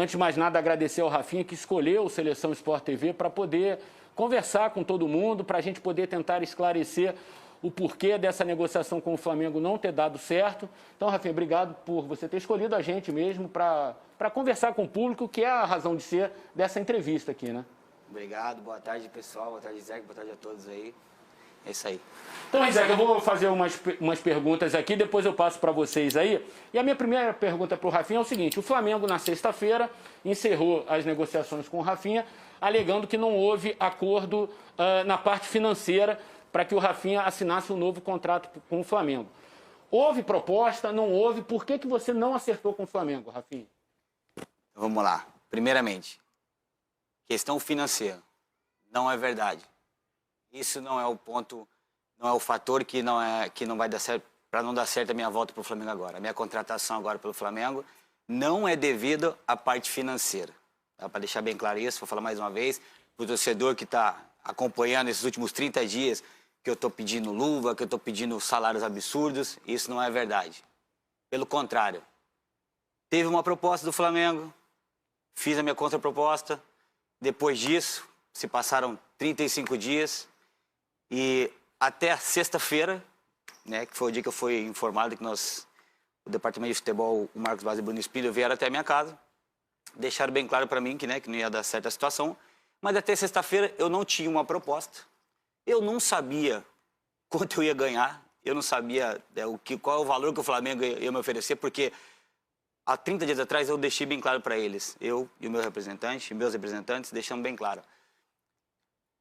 Antes de mais nada, agradecer ao Rafinha que escolheu o Seleção Sport TV para poder conversar com todo mundo, para a gente poder tentar esclarecer o porquê dessa negociação com o Flamengo não ter dado certo. Então, Rafinha, obrigado por você ter escolhido a gente mesmo para conversar com o público, que é a razão de ser dessa entrevista aqui, né? Obrigado, boa tarde, pessoal, boa tarde, Zé, boa tarde a todos aí. É isso aí. Então, Zé, eu vou fazer umas perguntas aqui, depois eu passo para vocês aí. E a minha primeira pergunta para o Rafinha é o seguinte: o Flamengo, na sexta-feira, encerrou as negociações com o Rafinha, alegando que não houve acordo na parte financeira para que o Rafinha assinasse um novo contrato com o Flamengo. Houve proposta, não houve? Por que você não acertou com o Flamengo, Rafinha? Vamos lá. Primeiramente, questão financeira. Não é verdade. Isso não é o ponto, não é o fator que não vai dar certo, para não dar certo a minha volta para o Flamengo agora. A minha contratação agora pelo Flamengo não é devido à parte financeira. Tá? Para deixar bem claro isso, vou falar mais uma vez, para o torcedor que está acompanhando esses últimos 30 dias, que eu estou pedindo luva, que eu estou pedindo salários absurdos, isso não é verdade. Pelo contrário, teve uma proposta do Flamengo, fiz a minha contraproposta, depois disso, se passaram 35 dias, e até sexta-feira, né, que foi o dia que eu fui informado que o departamento de futebol, o Marcos Vaz e o Bruno Espírito, vieram até a minha casa, deixaram bem claro para mim que não ia dar certa situação, mas até sexta-feira eu não tinha uma proposta, eu não sabia quanto eu ia ganhar, eu não sabia qual é o valor que o Flamengo ia me oferecer, porque há 30 dias atrás eu deixei bem claro para eles, eu e o meu representante, meus representantes, deixamos bem claro.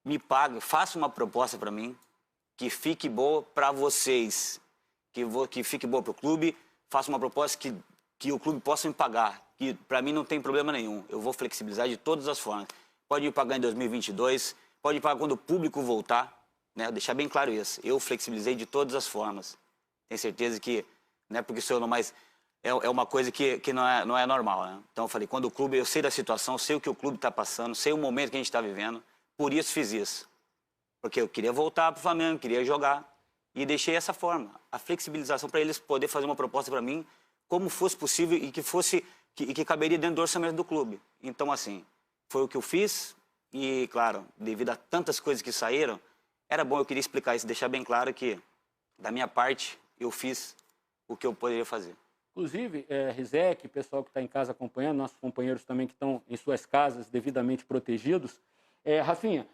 Me pague, faça uma proposta para mim, que fique boa para vocês, que fique boa para o clube, faça uma proposta que o clube possa me pagar, que para mim não tem problema nenhum, eu vou flexibilizar de todas as formas. Pode me pagar em 2022, pode me pagar quando o público voltar, né? Deixar bem claro isso, eu flexibilizei de todas as formas. Tenho certeza que, não é porque sou eu não, mas é uma coisa que não é normal, né? Então eu falei, quando o clube, eu sei da situação, sei o que o clube está passando, sei o momento que a gente está vivendo, por isso fiz isso. Porque eu queria voltar para o Flamengo, queria jogar. E deixei essa forma, a flexibilização para eles poderem fazer uma proposta para mim, como fosse possível e que caberia dentro do orçamento do clube. Então, assim, foi o que eu fiz. E, claro, devido a tantas coisas que saíram, era bom, eu queria explicar isso, deixar bem claro que, da minha parte, eu fiz o que eu poderia fazer. Inclusive, Rizek, pessoal que está em casa acompanhando, nossos companheiros também que estão em suas casas devidamente protegidos. Rafinha,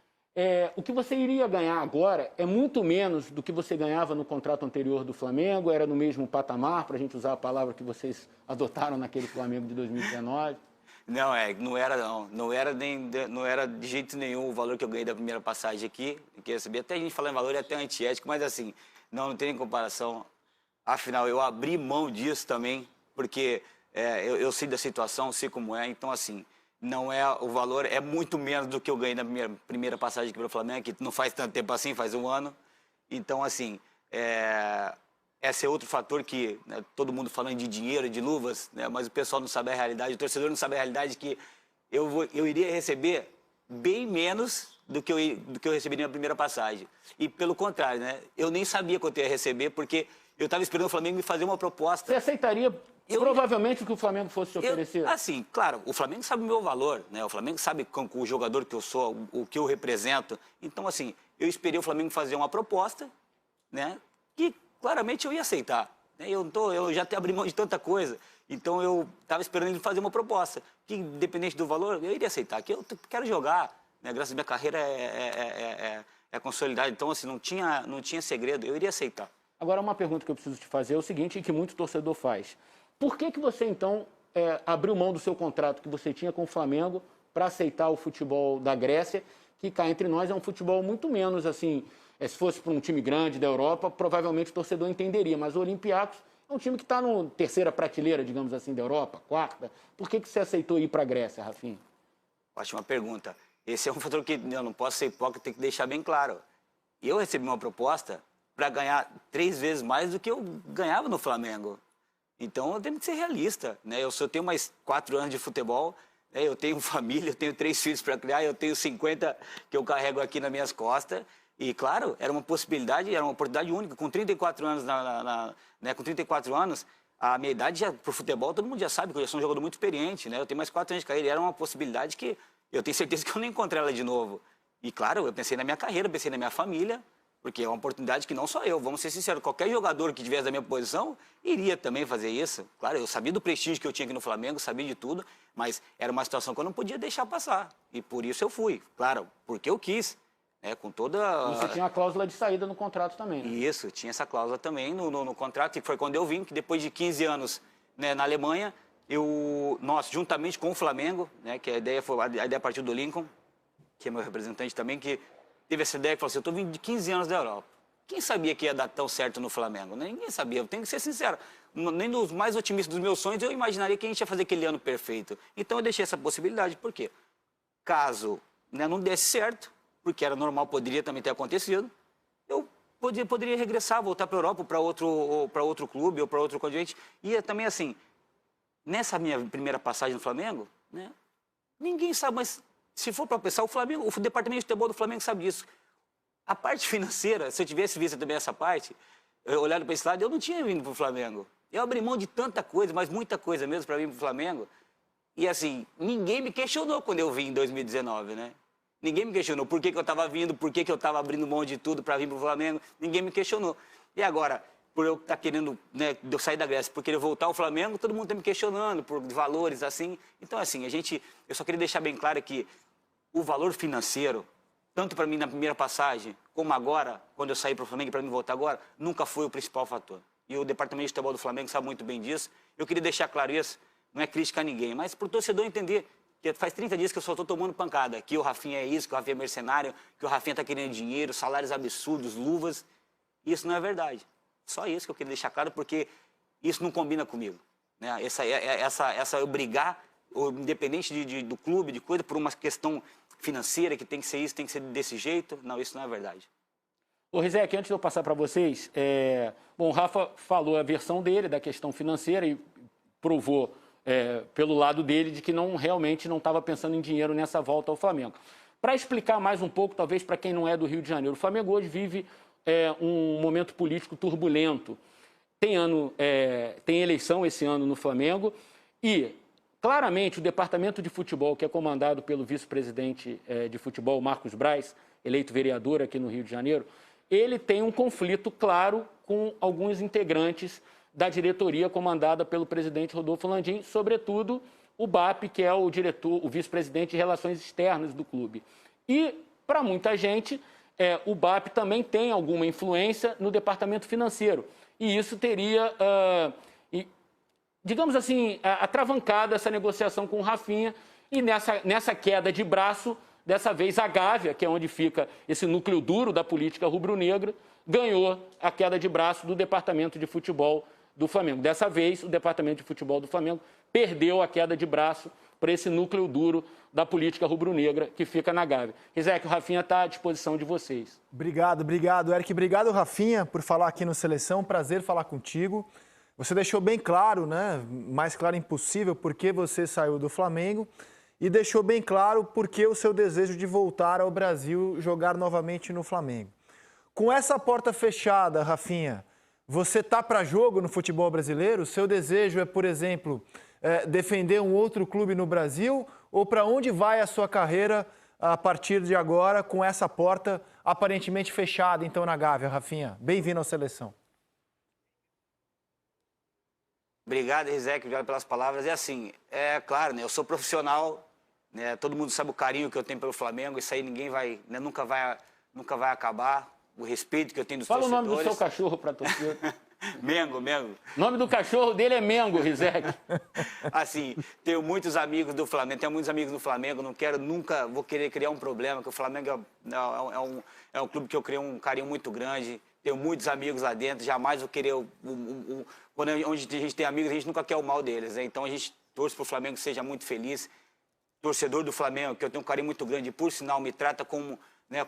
o que você iria ganhar agora é muito menos do que você ganhava no contrato anterior do Flamengo, era no mesmo patamar, para a gente usar a palavra que vocês adotaram naquele Flamengo de 2019? Não era de jeito nenhum o valor que eu ganhei da primeira passagem aqui, que eu recebi. Até a gente falando em valor é até antiético, mas assim, não tem nem comparação. Afinal, eu abri mão disso também, porque eu sei da situação, sei como é, então assim, não é o valor, é muito menos do que eu ganhei na primeira passagem aqui pelo Flamengo, que não faz tanto tempo assim, faz um ano. Então, assim, esse é outro fator que, né, todo mundo falando de dinheiro, de luvas, né, mas o pessoal não sabe a realidade, o torcedor não sabe a realidade, que eu iria receber bem menos do que eu recebi na minha primeira passagem. E pelo contrário, né, eu nem sabia quanto eu ia receber, porque eu estava esperando o Flamengo me fazer uma proposta. Você aceitaria provavelmente o que o Flamengo fosse te oferecer? Assim, claro, o Flamengo sabe o meu valor, né? O Flamengo sabe com o jogador que eu sou, o que eu represento. Então, assim, eu esperei o Flamengo fazer uma proposta, né? Que claramente eu ia aceitar. Né? Eu já até abri mão de tanta coisa. Então, eu estava esperando ele fazer uma proposta. Que, independente do valor, eu iria aceitar. Que eu quero jogar. Né? Graças à minha carreira é consolidada. Então, assim, não tinha segredo. Eu iria aceitar. Agora, uma pergunta que eu preciso te fazer é o seguinte, e que muito torcedor faz. Por que você, então, abriu mão do seu contrato que você tinha com o Flamengo para aceitar o futebol da Grécia, que cá entre nós é um futebol muito menos, assim, se fosse para um time grande da Europa, provavelmente o torcedor entenderia, mas o Olympiacos é um time que está na terceira prateleira, digamos assim, da Europa, quarta. Por que você aceitou ir para a Grécia, Rafinha? Ótima pergunta. Esse é um fator que eu não posso ser hipócrita, tem que deixar bem claro. Eu recebi uma proposta para ganhar 3 vezes mais do que eu ganhava no Flamengo. Então, eu tenho que ser realista, né? Eu tenho mais 4 anos de futebol, né? Eu tenho família, eu tenho 3 filhos para criar, eu tenho 50 que eu carrego aqui nas minhas costas. E, claro, era uma possibilidade, era uma oportunidade única. Com 34 anos, com 34 anos, a minha idade para o futebol, todo mundo já sabe que eu já sou um jogador muito experiente, né? Eu tenho mais 4 anos de carreira, e era uma possibilidade que eu tenho certeza que eu não encontrei ela de novo. E claro, eu pensei na minha carreira, pensei na minha família, porque é uma oportunidade que não só eu, vamos ser sinceros, qualquer jogador que tivesse da minha posição iria também fazer isso. Claro, eu sabia do prestígio que eu tinha aqui no Flamengo, sabia de tudo, mas era uma situação que eu não podia deixar passar. E por isso eu fui, claro, porque eu quis. Com toda... Você tinha a cláusula de saída no contrato também, né? Isso, tinha essa cláusula também no contrato, e foi quando eu vim, que depois de 15 anos, né, na Alemanha, nós, juntamente com o Flamengo, né, que a ideia partiu do Lincoln, que é meu representante também, que teve essa ideia, que falou assim, eu estou vindo de 15 anos da Europa. Quem sabia que ia dar tão certo no Flamengo? Ninguém sabia, eu tenho que ser sincero. Nem dos mais otimistas dos meus sonhos eu imaginaria que a gente ia fazer aquele ano perfeito. Então eu deixei essa possibilidade, por quê? Caso, né, não desse certo, porque era normal, poderia também ter acontecido, eu poderia regressar, voltar para a Europa, para outro clube ou para outro continente. E também assim, nessa minha primeira passagem no Flamengo, né, ninguém sabe, mas se for para pensar, o departamento de futebol do Flamengo sabe disso. A parte financeira, se eu tivesse visto também essa parte, olhando para esse lado, eu não tinha vindo para o Flamengo. Eu abri mão de tanta coisa, mas muita coisa mesmo para vir para o Flamengo. E assim, ninguém me questionou quando eu vim em 2019, né? Ninguém me questionou por que eu estava vindo, por que eu estava abrindo mão de tudo para vir para o Flamengo. Ninguém me questionou. E agora, por eu estar querendo, né, eu sair da Grécia, por querer voltar ao Flamengo, todo mundo está me questionando por valores assim. Então, assim, eu só queria deixar bem claro que o valor financeiro, tanto para mim na primeira passagem, como agora, quando eu saí para o Flamengo e para mim voltar agora, nunca foi o principal fator. E o departamento de futebol do Flamengo sabe muito bem disso. Eu queria deixar claro isso, não é crítica a ninguém, mas para o torcedor entender que faz 30 dias que eu só estou tomando pancada, que o Rafinha é isso, que o Rafinha é mercenário, que o Rafinha está querendo dinheiro, salários absurdos, luvas. Isso não é verdade. Só isso que eu queria deixar claro, porque isso não combina comigo. Né? Essa eu brigar, independente do clube, de coisa, por uma questão financeira, que tem que ser isso, tem que ser desse jeito. Não, isso não é verdade. Ô, Rizek, antes de eu passar para vocês, o Rafa falou a versão dele da questão financeira e provou pelo lado dele de que realmente não estava pensando em dinheiro nessa volta ao Flamengo. Para explicar mais um pouco, talvez para quem não é do Rio de Janeiro, o Flamengo hoje vive um momento político turbulento. Tem eleição esse ano no Flamengo e, claramente, o departamento de futebol, que é comandado pelo vice-presidente de futebol, Marcos Braz, eleito vereador aqui no Rio de Janeiro, ele tem um conflito claro com alguns integrantes da diretoria comandada pelo presidente Rodolfo Landim, sobretudo o BAP, que é o vice-presidente de Relações Externas do clube. E, para muita gente, o BAP também tem alguma influência no departamento financeiro. E isso teria, digamos assim, atravancado essa negociação com o Rafinha. E nessa queda de braço, dessa vez a Gávea, que é onde fica esse núcleo duro da política rubro-negra, ganhou a queda de braço do departamento de futebol do Flamengo. Dessa vez, o departamento de futebol do Flamengo perdeu a queda de braço para esse núcleo duro da política rubro-negra que fica na Gávea. Rizek, o Rafinha está à disposição de vocês. Obrigado, Eric. Obrigado, Rafinha, por falar aqui no Seleção. Prazer falar contigo. Você deixou bem claro, né, mais claro impossível, por que você saiu do Flamengo e deixou bem claro por que o seu desejo de voltar ao Brasil jogar novamente no Flamengo. Com essa porta fechada, Rafinha, você tá para jogo no futebol brasileiro? O seu desejo é, por exemplo, defender um outro clube no Brasil? Ou para onde vai a sua carreira a partir de agora com essa porta aparentemente fechada, então, na Gávea, Rafinha? Bem-vindo à Seleção. Obrigado, Rizek, obrigado pelas palavras. É assim, claro, né, eu sou profissional, né, todo mundo sabe o carinho que eu tenho pelo Flamengo, isso aí ninguém vai, né, nunca vai acabar. O respeito que eu tenho dos torcedores. Fala o nome do seu cachorro para a torcida. Mengo. O nome do cachorro dele é Mengo, Rizek. Assim, tenho muitos amigos do Flamengo, nunca vou querer criar um problema, porque o Flamengo é um clube que eu criei um carinho muito grande, tenho muitos amigos lá dentro, jamais vou querer, onde a gente tem amigos, a gente nunca quer o mal deles, né? Então a gente torce para o Flamengo que seja muito feliz, torcedor do Flamengo, que eu tenho um carinho muito grande, por sinal, me trata como, né,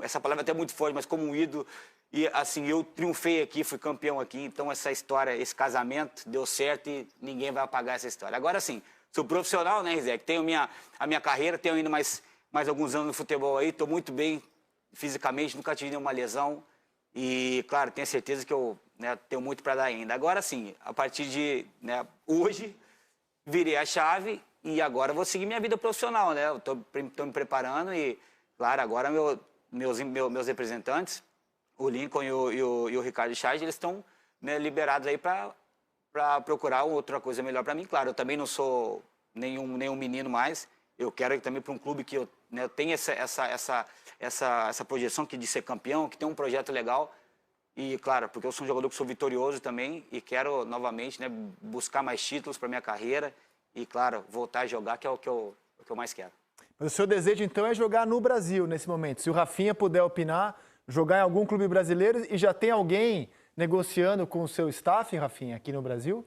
essa palavra é até muito forte, mas como um ídolo. E assim, eu triunfei aqui, fui campeão aqui, então essa história, esse casamento deu certo e ninguém vai apagar essa história. Agora sim, sou profissional, né, Rizek? Tenho a minha carreira, tenho ainda mais alguns anos no futebol aí, estou muito bem fisicamente, nunca tive nenhuma lesão. E, claro, tenho certeza que eu né, tenho muito para dar ainda. Agora sim, a partir de, né, hoje, virei a chave e agora vou seguir minha vida profissional, né? Eu tô me preparando e, claro, agora meus representantes, o Lincoln e o Ricardo Chaves, eles estão, né, liberados aí para procurar outra coisa melhor para mim. Claro, eu também não sou nenhum menino mais. Eu quero ir também para um clube que eu, né, tenha essa projeção de ser campeão, que tem um projeto legal. E, claro, porque eu sou um jogador que sou vitorioso também e quero, novamente, né, buscar mais títulos para minha carreira e, claro, voltar a jogar, que é o que eu mais quero. Mas o seu desejo, então, é jogar no Brasil, nesse momento. Se o Rafinha puder opinar, jogar em algum clube brasileiro, e já tem alguém negociando com o seu staff, Rafinha, aqui no Brasil?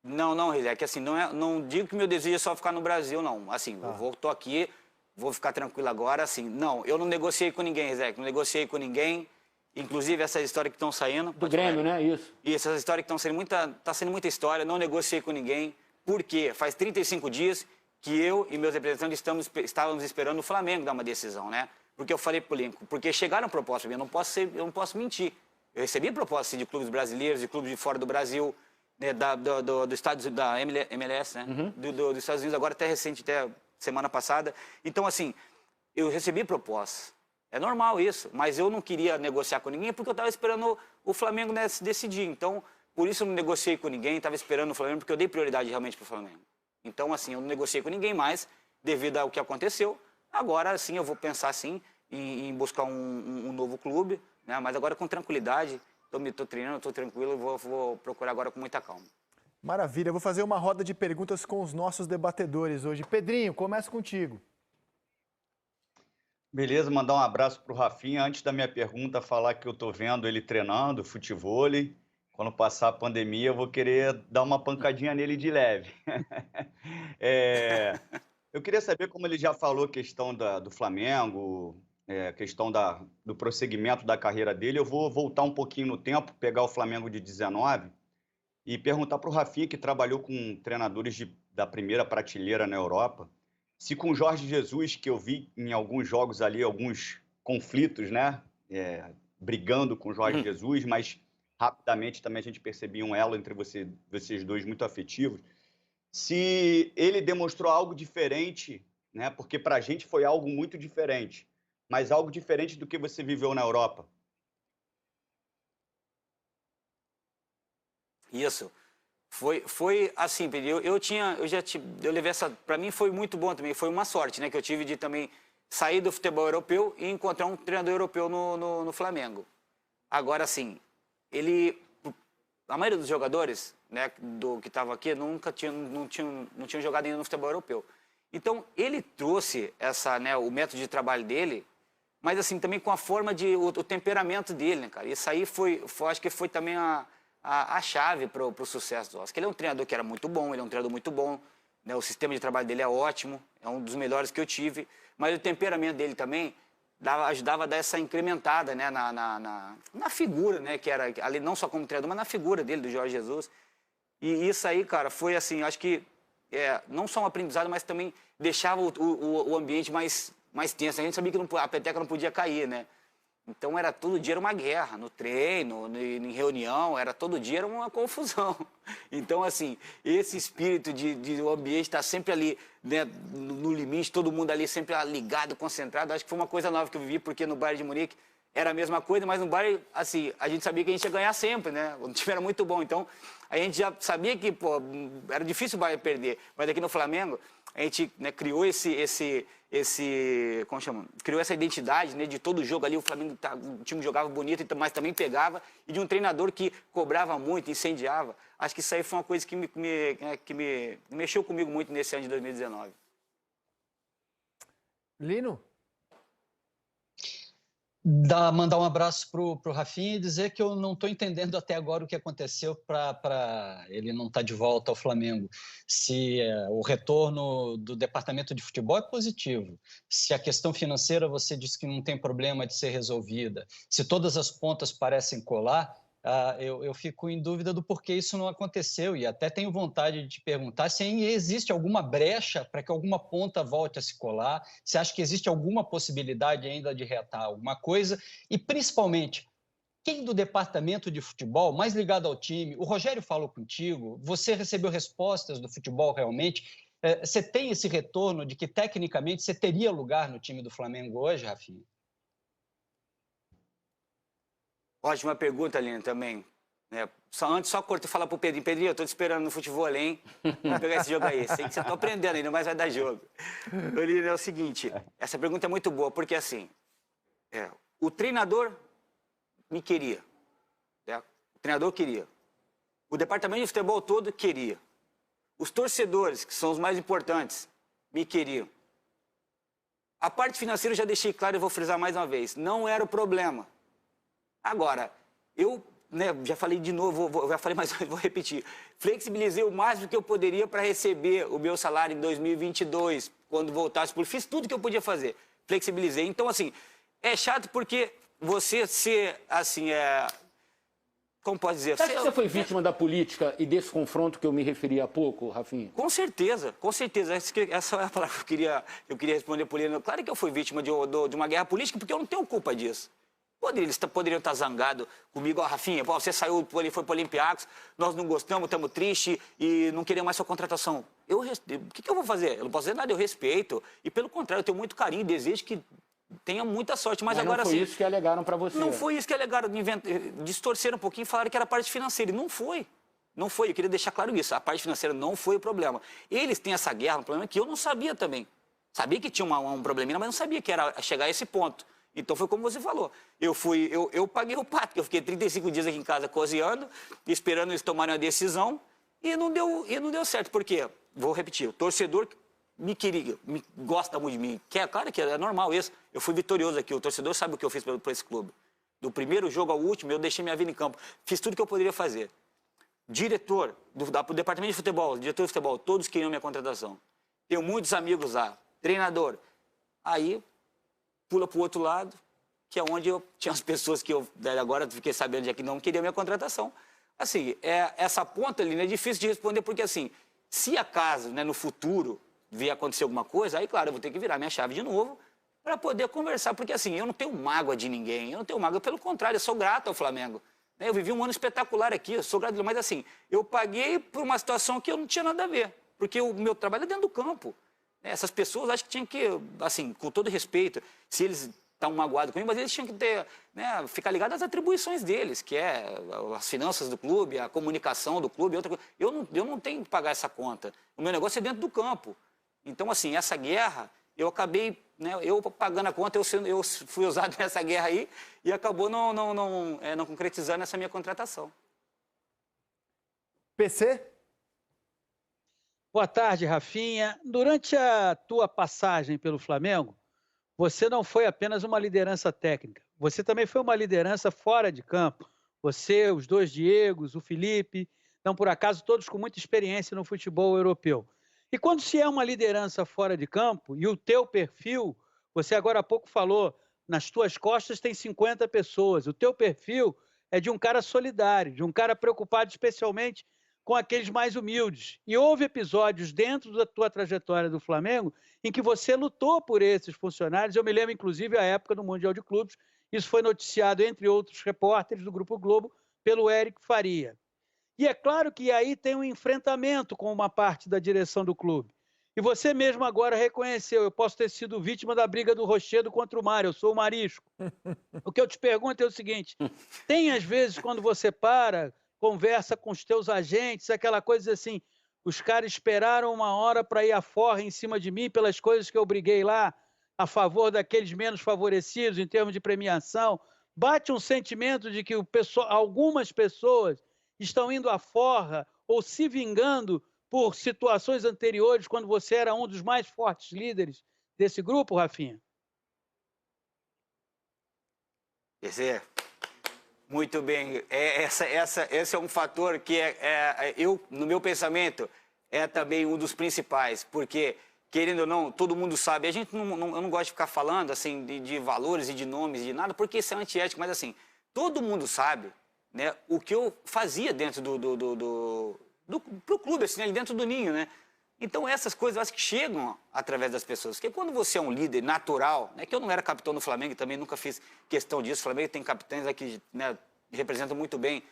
Não, Rizé, é que assim, não digo que meu desejo é só ficar no Brasil, não. Assim, eu tô aqui, vou ficar tranquilo agora, assim, não, eu não negociei com ninguém, Rizé, não negociei com ninguém, inclusive essas histórias que estão saindo... Do Grêmio, né? Isso. Isso, essas histórias que estão saindo, tá sendo muita história, não negociei com ninguém, porque faz 35 dias que eu e meus representantes estávamos esperando o Flamengo dar uma decisão, né? Porque eu falei pro Lincoln, porque chegaram propostas para mim, eu não posso mentir. Eu recebi propostas de clubes brasileiros, de clubes de fora do Brasil, né, do Estados, da MLS, né? Dos Estados Unidos, agora até recente, até semana passada. Então, assim, eu recebi propostas. É normal isso, mas eu não queria negociar com ninguém porque eu estava esperando o Flamengo, né, se decidir. Então, por isso eu não negociei com ninguém, estava esperando o Flamengo, porque eu dei prioridade realmente para o Flamengo. Então, assim, eu não negociei com ninguém mais, devido ao que aconteceu. Agora, sim, eu vou pensar, sim, em buscar um novo clube, né? Mas agora com tranquilidade. Estou treinando, estou tranquilo, vou procurar agora com muita calma. Maravilha, eu vou fazer uma roda de perguntas com os nossos debatedores hoje. Pedrinho, começa contigo. Beleza, mandar um abraço para o Rafinha. Antes da minha pergunta, falar que eu estou vendo ele treinando futevôlei. Quando passar a pandemia, eu vou querer dar uma pancadinha nele de leve. Eu queria saber, como ele já falou, questão do Flamengo, questão do prosseguimento da carreira dele. Eu vou voltar um pouquinho no tempo, pegar o Flamengo de 19 e perguntar para o Rafinha, que trabalhou com treinadores da primeira prateleira na Europa, se com o Jorge Jesus, que eu vi em alguns jogos ali, alguns conflitos, né, brigando com o Jorge Jesus, mas rapidamente também a gente percebia um elo entre vocês dois muito afetivos, se ele demonstrou algo diferente, né, porque para a gente foi algo muito diferente, mas algo diferente do que você viveu na Europa. Isso. Foi assim, Pedro, eu levei essa, para mim foi muito bom também, foi uma sorte, né, que eu tive de também sair do futebol europeu e encontrar um treinador europeu no Flamengo. Agora, assim, a maioria dos jogadores, né, que estavam aqui, não tinham jogado ainda no futebol europeu. Então, ele trouxe né, o método de trabalho dele, mas assim, também com a forma o temperamento dele, né, cara? Isso aí acho que foi também a chave para o sucesso do Oscar. Ele é um treinador que era muito bom, ele é um treinador muito bom, né? O sistema de trabalho dele é ótimo, é um dos melhores que eu tive, mas o temperamento dele também ajudava a dar essa incrementada, né, na figura, né, que era ali não só como treinador, mas na figura dele, do Jorge Jesus. E isso aí, cara, foi assim, acho que não só um aprendizado, mas também deixava o ambiente mais tenso. A gente sabia que a peteca não podia cair, né? Então todo dia era uma guerra, no treino, em reunião, todo dia era uma confusão. Então, assim, esse espírito de o ambiente estar sempre ali, né, no limite, todo mundo ali sempre ligado, concentrado, acho que foi uma coisa nova que eu vivi, porque no Bayern de Munique era a mesma coisa, mas no Bayern, assim, a gente sabia que a gente ia ganhar sempre, né? O time era muito bom, então a gente já sabia que, pô, era difícil o Bayern perder, mas aqui no Flamengo a gente, né, criou como chama? Criou essa identidade, né, de todo jogo ali, o time jogava bonito, mas também pegava, e de um treinador que cobrava muito, incendiava. Acho que isso aí foi uma coisa que me mexeu comigo muito nesse ano de 2019. Lino? Mandar um abraço pro Rafinha e dizer que eu não estou entendendo até agora o que aconteceu para ele não estar de volta ao Flamengo. Se o retorno do departamento de futebol é positivo, se a questão financeira você disse que não tem problema de ser resolvida, se todas as pontas parecem colar, eu fico em dúvida do porquê isso não aconteceu e até tenho vontade de te perguntar se existe alguma brecha para que alguma ponta volte a se colar, se acha que existe alguma possibilidade ainda de reatar alguma coisa e, principalmente, quem do departamento de futebol, mais ligado ao time, o Rogério falou contigo, você recebeu respostas do futebol realmente? Você tem esse retorno de que, tecnicamente, você teria lugar no time do Flamengo hoje, Rafinha? Ótima pergunta, Aline, também. Só falar pro Pedrinho. Pedrinho, eu tô te esperando no futebol, hein? Vamos pegar esse jogo aí. Sei que você tá aprendendo ainda, mas vai dar jogo. Aline, é o seguinte, essa pergunta é muito boa, porque assim, o treinador me queria. Né? O treinador queria. O departamento de futebol todo queria. Os torcedores, que são os mais importantes, me queriam. A parte financeira eu já deixei claro e vou frisar mais uma vez. Não era o problema. Agora, eu já falei de novo, já falei mais uma vez, vou repetir. Flexibilizei o máximo que eu poderia para receber o meu salário em 2022, quando voltasse. Fiz tudo que eu podia fazer. Flexibilizei. Então, assim, é chato porque você ser, assim, como pode dizer? Você acha que você foi vítima da política e desse confronto que eu me referi há pouco, Rafinha? Com certeza, com certeza. Essa é a palavra que eu queria responder por ele. Claro que eu fui vítima de uma guerra política, porque eu não tenho culpa disso. Eles poderiam estar zangados comigo. Rafinha, você saiu, foi para o Olympiacos, nós não gostamos, estamos tristes e não queremos mais sua contratação. O que eu vou fazer? Eu não posso dizer nada, eu respeito. E pelo contrário, eu tenho muito carinho e desejo que tenha muita sorte. Mas agora, não foi isso que alegaram para você. Não foi isso que alegaram, distorceram um pouquinho e falaram que era a parte financeira. E não foi. Não foi, eu queria deixar claro isso. A parte financeira não foi o problema. Eles têm essa guerra, um problema que eu não sabia também. Sabia que tinha um probleminha, mas não sabia que era chegar a esse ponto. Então foi como você falou. Eu paguei o pato, que eu fiquei 35 dias aqui em casa cozinhando, esperando eles tomarem a decisão, e não deu certo. Por quê? Vou repetir, o torcedor me queria, gosta muito de mim. Claro que é normal isso. Eu fui vitorioso aqui, o torcedor sabe o que eu fiz por esse clube. Do primeiro jogo ao último, eu deixei minha vida em campo. Fiz tudo que eu poderia fazer. Diretor do departamento de futebol, diretor de futebol, todos queriam minha contratação. Tenho muitos amigos lá, treinador. Aí pula para o outro lado, que é onde eu tinha as pessoas que eu agora fiquei sabendo de que não queriam minha contratação. Assim, essa ponta ali é difícil de responder, porque assim, se acaso, no futuro, vier acontecer alguma coisa, aí claro, eu vou ter que virar minha chave de novo para poder conversar, porque assim, eu não tenho mágoa de ninguém, eu não tenho mágoa, pelo contrário, eu sou grato ao Flamengo. Eu vivi um ano espetacular aqui, eu sou grato, mas assim, eu paguei por uma situação que eu não tinha nada a ver, porque o meu trabalho é dentro do campo. Essas pessoas, acho que tinham que, assim, com todo respeito, se eles estão magoados comigo, mas eles tinham que ter, ficar ligados às atribuições deles, que é as finanças do clube, a comunicação do clube, outra coisa. Eu não tenho que pagar essa conta. O meu negócio é dentro do campo. Então, assim, essa guerra, eu acabei, eu pagando a conta, eu fui usado nessa guerra aí e acabou não concretizando essa minha contratação. PC? Boa tarde, Rafinha. Durante a tua passagem pelo Flamengo, você não foi apenas uma liderança técnica, você também foi uma liderança fora de campo. Você, os dois Diegos, o Felipe, não por acaso todos com muita experiência no futebol europeu. E quando se é uma liderança fora de campo, e o teu perfil, você agora há pouco falou, nas tuas costas tem 50 pessoas, o teu perfil é de um cara solidário, de um cara preocupado especialmente com aqueles mais humildes. E houve episódios dentro da tua trajetória do Flamengo em que você lutou por esses funcionários. Eu me lembro, inclusive, a época do Mundial de Clubes. Isso foi noticiado, entre outros repórteres do Grupo Globo, pelo Éric Faria. E é claro que aí tem um enfrentamento com uma parte da direção do clube. E você mesmo agora reconheceu, eu posso ter sido vítima da briga do Rochedo contra o Mário, eu sou o Marisco. O que eu te pergunto é o seguinte, tem às vezes quando você conversa com os teus agentes, aquela coisa assim, os caras esperaram uma hora para ir à forra em cima de mim pelas coisas que eu briguei lá a favor daqueles menos favorecidos em termos de premiação. Bate um sentimento de que algumas pessoas estão indo à forra ou se vingando por situações anteriores, quando você era um dos mais fortes líderes desse grupo, Rafinha? Esse muito bem. Esse é um fator que no meu pensamento, é também um dos principais, porque, querendo ou não, todo mundo sabe. Eu não gosto de ficar falando assim, de valores e de nomes, de nada, porque isso é antiético, mas assim, todo mundo sabe, o que eu fazia dentro pro clube, assim, ali dentro do ninho, Então, essas coisas eu acho que chegam através das pessoas. Porque quando você é um líder natural, que eu não era capitão do Flamengo e também nunca fiz questão disso, o Flamengo tem capitães aqui, representa muito bem,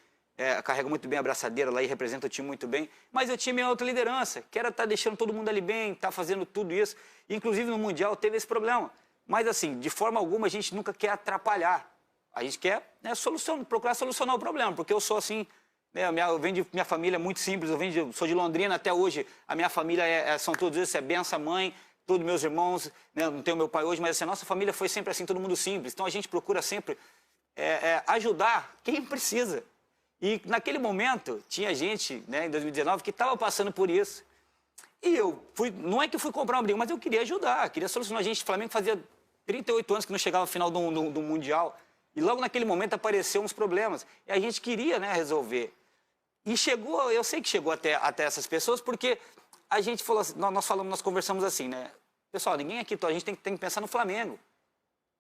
carrega muito bem a braçadeira lá e representa o time muito bem, mas eu tinha minha outra liderança, que era estar deixando todo mundo ali bem, estar fazendo tudo isso. Inclusive no Mundial teve esse problema. Mas assim, de forma alguma a gente nunca quer atrapalhar. A gente quer, né, procurar solucionar o problema, porque eu sou assim, né, eu venho de minha família é muito simples, sou de Londrina até hoje, a minha família são todos isso, é benção, mãe, todos meus irmãos, né, não tenho meu pai hoje, mas assim, a nossa família foi sempre assim, todo mundo simples. Então a gente procura sempre ajudar quem precisa. E naquele momento, tinha gente, né, em 2019, que estava passando por isso. E eu não é que eu fui comprar uma briga, mas eu queria ajudar, queria solucionar. A gente, o Flamengo fazia 38 anos que não chegava ao final do Mundial. E logo naquele momento apareceram uns problemas. E a gente queria, né, resolver. E chegou, eu sei que chegou até essas pessoas, porque a gente falou assim, nós conversamos assim, né? Pessoal, ninguém aqui, a gente tem que pensar no Flamengo.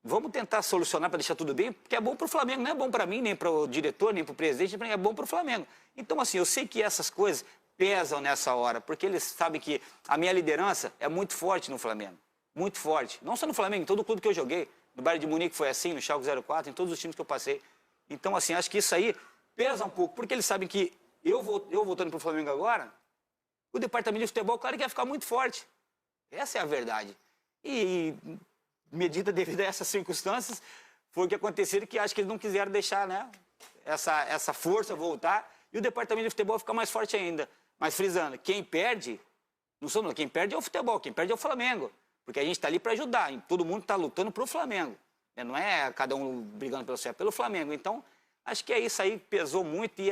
Vamos tentar solucionar para deixar tudo bem, porque é bom para o Flamengo, não é bom para mim, nem para o diretor, nem para o presidente, é bom para o Flamengo. Então, assim, eu sei que essas coisas pesam nessa hora, porque eles sabem que a minha liderança é muito forte no Flamengo. Muito forte. Não só no Flamengo, em todo o clube que eu joguei. No Bayern de Munique foi assim, no Schalke 04, em todos os times que eu passei. Então, assim, acho que isso aí pesa um pouco, porque eles sabem que eu voltando para o Flamengo agora, o departamento de futebol, claro que ia ficar muito forte. Essa é a verdade. E medida devido a essas circunstâncias, foi o que aconteceu, que acho que eles não quiseram deixar, né, essa força voltar e o departamento de futebol ficar mais forte ainda. Mas frisando, quem perde, quem perde é o futebol, quem perde é o Flamengo. Porque a gente está ali para ajudar, e todo mundo está lutando para o Flamengo. Não é cada um brigando pelo céu, é pelo Flamengo. Então, acho que é isso aí, pesou muito, e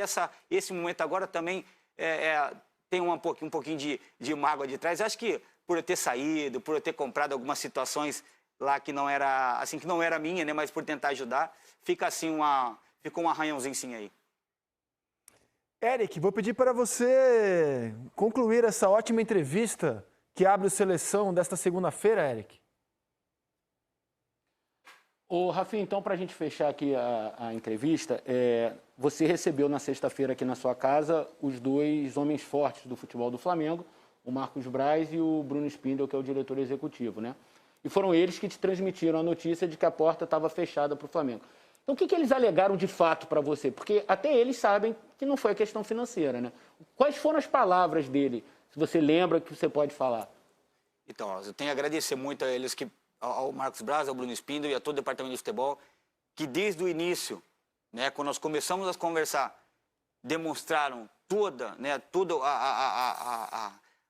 esse momento agora também tem um pouquinho de mágoa de trás. Acho que por eu ter saído, por eu ter comprado algumas situações lá que não era minha, né, mas por tentar ajudar, ficou um arranhãozinho sim aí. Eric, vou pedir para você concluir essa ótima entrevista que abre o Seleção desta segunda-feira, Eric. Ô, Rafinha, então, para a gente fechar aqui a entrevista, você recebeu na sexta-feira aqui na sua casa os dois homens fortes do futebol do Flamengo, o Marcos Braz e o Bruno Spindel, que é o diretor executivo, né? E foram eles que te transmitiram a notícia de que a porta estava fechada para o Flamengo. Então, o que eles alegaram de fato para você? Porque até eles sabem que não foi a questão financeira, né? Quais foram as palavras dele, se você lembra, que você pode falar? Então, eu tenho a agradecer muito a eles, ao Marcos Braz, ao Bruno Spindel e a todo o departamento de futebol, que desde o início, né, quando nós começamos a conversar, demonstraram toda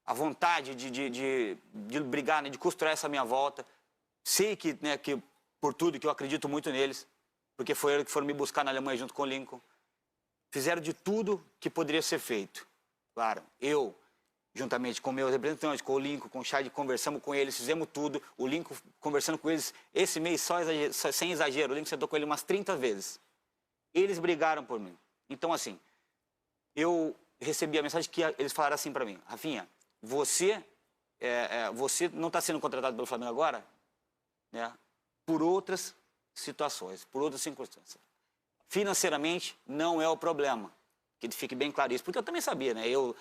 a vontade de brigar, né, de costurar essa minha volta. Sei que por tudo, que eu acredito muito neles, porque foi eles que foram me buscar na Alemanha junto com o Lincoln. Fizeram de tudo que poderia ser feito. Claro, eu, juntamente com meus representantes, com o Lincoln, com o Chad, conversamos com eles, fizemos tudo. O Lincoln conversando com eles, esse mês, sem exagero, o Lincoln sentou com ele umas 30 vezes. Eles brigaram por mim. Então, assim, eu recebi a mensagem que eles falaram assim para mim: Rafinha, você não está sendo contratado pelo Flamengo agora, né, por outras situações, por outras circunstâncias. Financeiramente, não é o problema. Que fique bem claro isso, porque eu também sabia, né? Eu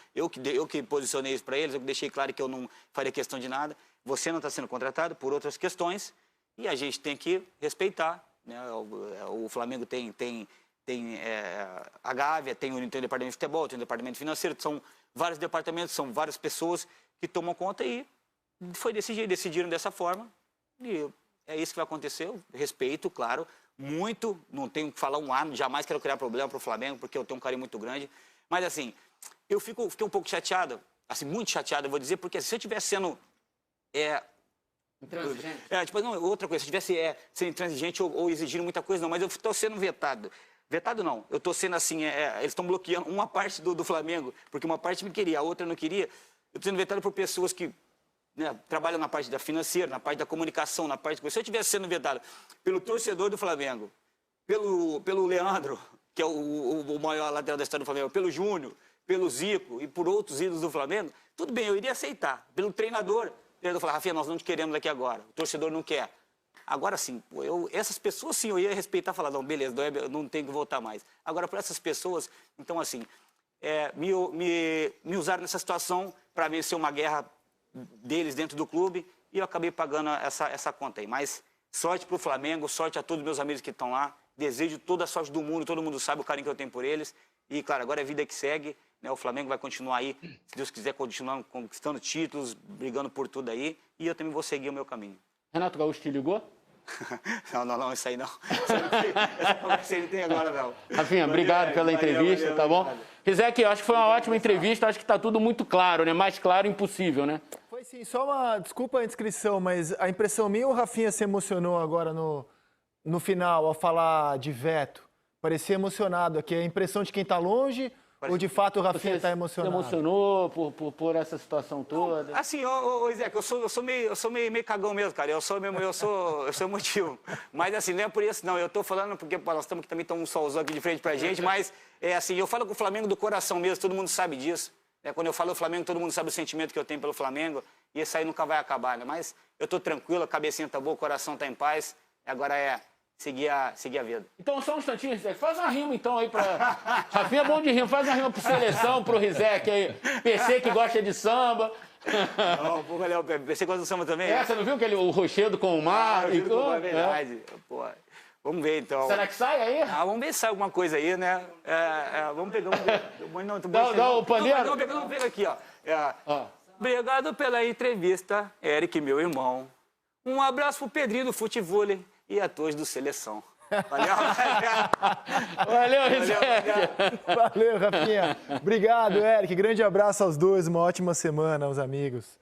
que posicionei isso para eles, eu deixei claro que eu não faria questão de nada. Você não está sendo contratado por outras questões e a gente tem que respeitar, né? O Flamengo tem a Gávea, tem o departamento de futebol, tem o departamento financeiro, são vários departamentos, são várias pessoas que tomam conta e foi desse jeito, decidiram dessa forma e é isso que vai acontecer. Eu respeito, claro, muito, não tenho que falar jamais quero criar problema para o Flamengo, porque eu tenho um carinho muito grande, mas assim, eu fiquei um pouco chateado, assim, muito chateado, eu vou dizer, porque se eu estivesse sendo intransigente? Não, outra coisa, se eu estivesse sendo intransigente ou exigindo muita coisa, não, mas eu estou sendo vetado. Vetado não, eu estou sendo assim, eles estão bloqueando uma parte do Flamengo, porque uma parte me queria, a outra não queria. Eu estou sendo vetado por pessoas que, né, trabalham na parte da financeira, na parte da comunicação, na parte... Se eu estivesse sendo vetado pelo torcedor do Flamengo, pelo Leandro, que é o maior lateral da história do Flamengo, pelo Júnior, pelo Zico e por outros ídolos do Flamengo, tudo bem, eu iria aceitar. Pelo treinador, o treinador falar: Rafinha, nós não te queremos aqui agora, o torcedor não quer. Agora sim, essas pessoas sim, eu ia respeitar e falar: não, beleza, não tenho que voltar mais. Agora, para essas pessoas, então assim, me usaram nessa situação para vencer uma guerra deles dentro do clube e eu acabei pagando essa conta aí. Mas sorte para o Flamengo, sorte a todos os meus amigos que estão lá desejo toda a sorte do mundo, todo mundo sabe o carinho que eu tenho por eles. E, claro, agora é a vida que segue, né? O Flamengo vai continuar aí, se Deus quiser, continuar conquistando títulos, brigando por tudo aí. E eu também vou seguir o meu caminho. Renato Gaúcho te ligou? Não, isso aí não. Essa conversa não tem agora, não. Rafinha, obrigado pela entrevista, tá bom? Rizek, acho que foi uma ótima entrevista, acho que tá tudo muito claro, né? Mais claro impossível, né? Foi sim, só uma... Desculpa a inscrição, mas a impressão minha, o Rafinha se emocionou agora no final, ao falar de veto. Parecia emocionado aqui. É a impressão de quem tá longe ou de fato o Rafinha está emocionado? Você emocionou por essa situação toda? Não, assim, Rizek, eu sou meio cagão mesmo, cara. Eu sou emotivo. Mas assim, não é por isso, não. Eu tô falando porque pô, nós estamos aqui também, estamos um solzão aqui de frente pra gente, mas é assim, eu falo com o Flamengo do coração mesmo, todo mundo sabe disso. Quando eu falo do Flamengo, todo mundo sabe o sentimento que eu tenho pelo Flamengo, e isso aí nunca vai acabar, né? Mas eu tô tranquilo, a cabecinha tá boa, o coração tá em paz, agora é seguir a vida. Então, só um instantinho, Rizek. Faz uma rima, então, aí pra... Rafinha é bom de rima. Faz uma rima pro Seleção, pro Rizek aí. PC que gosta de samba. Não, pô, Léo, PC gosta do samba também? Você não viu o Rochedo com o mar? É verdade. Pô, vamos ver, então. Será que sai aí? Vamos ver se sai alguma coisa aí, né? Vamos pegar Dá o pandeiro? Vamos pegar aqui, ó. Obrigado pela entrevista, Eric, meu irmão. Um abraço pro Pedrinho do Futevôlei e a todos do Seleção. Valeu, Valeu, Rizek. Valeu, Rafinha. Obrigado, Eric. Grande abraço aos dois. Uma ótima semana aos amigos.